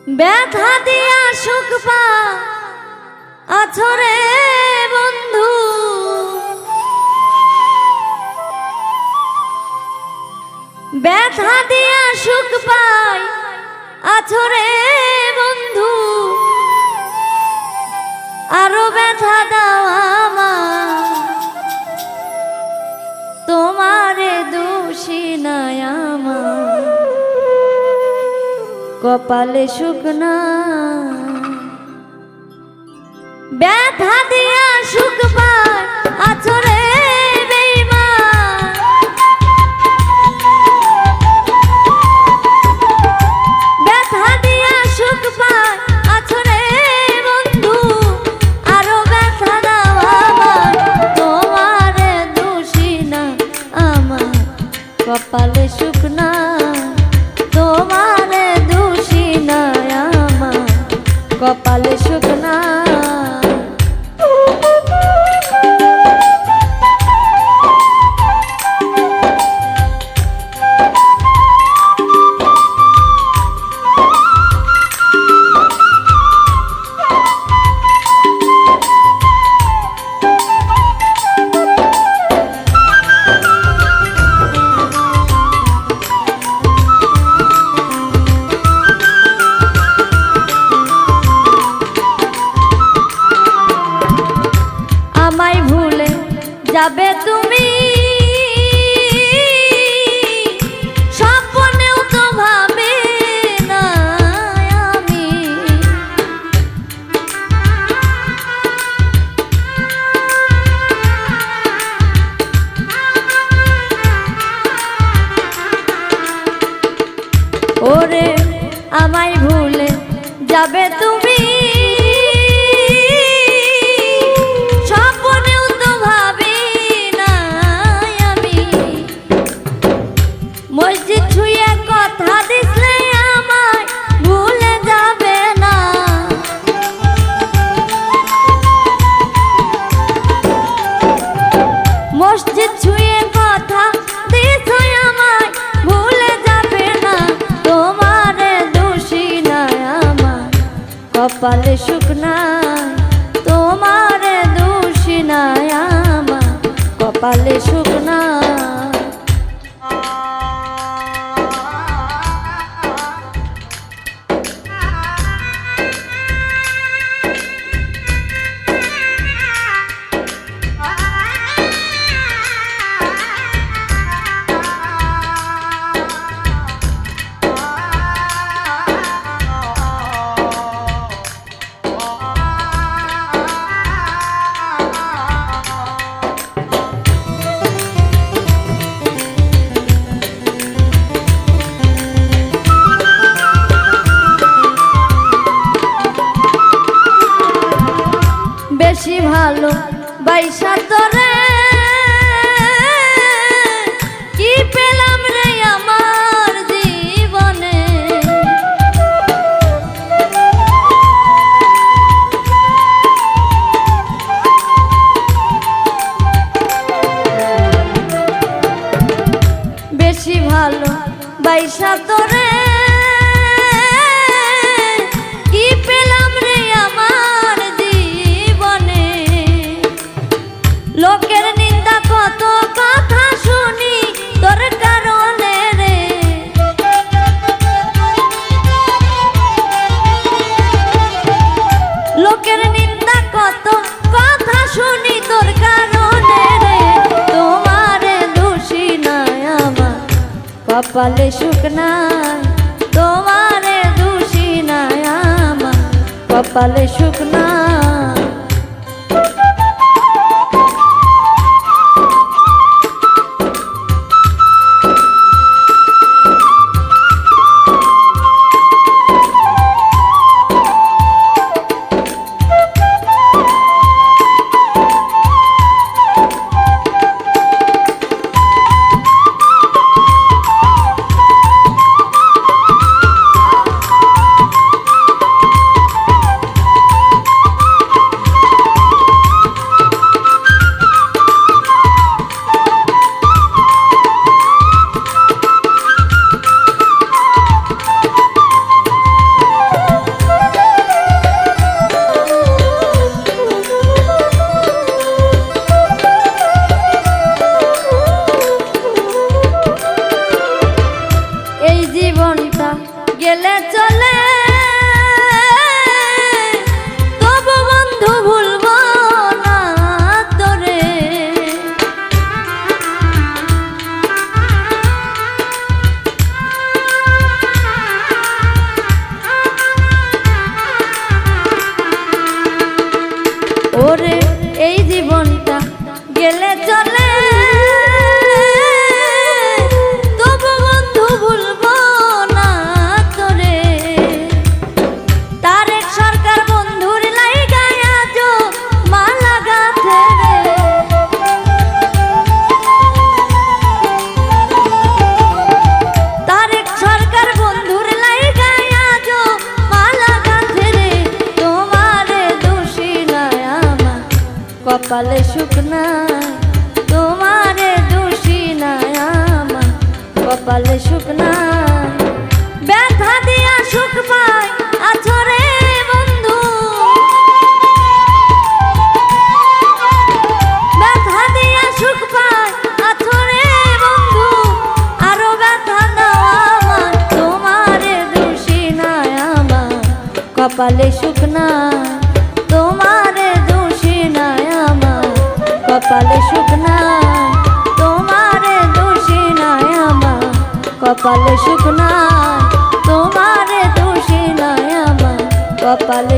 ব্যথা দিয়া সুখ পা আছরে বন্ধু, ব্যথা দিয়া সুখ পাই আছরে বন্ধু, আরো ব্যথা দাও আমার তোমারে দোষী নাই আমার কপালে সুখ না। ব্যথা দিয়া সুখ পাই আছরে বেঈমান, ব্যথা দিয়া সুখ পাই আছরে বন্ধু, আরো ব্যথা দাও আমার তোমারে দোষী না আমার কপালে সুখ না, তোমারে দোষী না আমার কপালে সুখ না। আমায় ভুলে যাবে তুমি স্বপ্নেও তো ভাবে না আমি, ওরে আমায় ভুলে যাবে তুমি মসজিদ ছুঁয়ে কথা দিসলে আমায় ভুলে যাবে না, মসজিদ ছুঁয়ে কথা দিছো আমায় ভুলে যাবে না, তোমারে দোষী নাই আমার কপালে সুখ নাই, তোমারে দোষী নাই আমার কপালে সুখ নাই। বেশি ভালো বাইসা তোরে কি পেলাম রে আমার জীবনে, বেশি ভালো বাইসা তোরে কি পেলাম রে আমার জীবনে, লোকের নিন্দা কত কথা শুনি তোর কারণে রে, লোকের নিন্দা কত কথা শুনি তোর কারণে রে, তোমারে দোষী নাই আমার কপালে সুখ নাই, তোমারে দোষী নাই আমার কপালে সুখ নাই। চলে তবু বন্ধু ভুলবো না তোরে। ওরে এই জীবনটা গেলে চলে তবু বন্ধু ভুলবো না তোরে। তারেক সরকার বন্ধুর লাইগায় আজো মালা গাঁথে রে। তারেক সরকার বন্ধুর লাইগায় আজো মালা গাঁথে রে। তোমারে দোষী নাই আমার কপালে সুখ নাই, তোমারে দোষী নাই আমার কপালে সুখ নাই। ব্যথা দিয়া সুখ পাই আছো রে বন্ধু, ব্যথা দিয়া সুখ পাই আছো রে বন্ধু। আরো ব্যথা দাও আমার, তোমারে দোষী নাই আমার কপালে সুখ নাই, তোমারে দোষী নাই আমার কপালে সুখ নাই, তোমারে দোষী নাই আমার কপালে সুখ নাই, তোমারে দোষী নাই আমার কপালে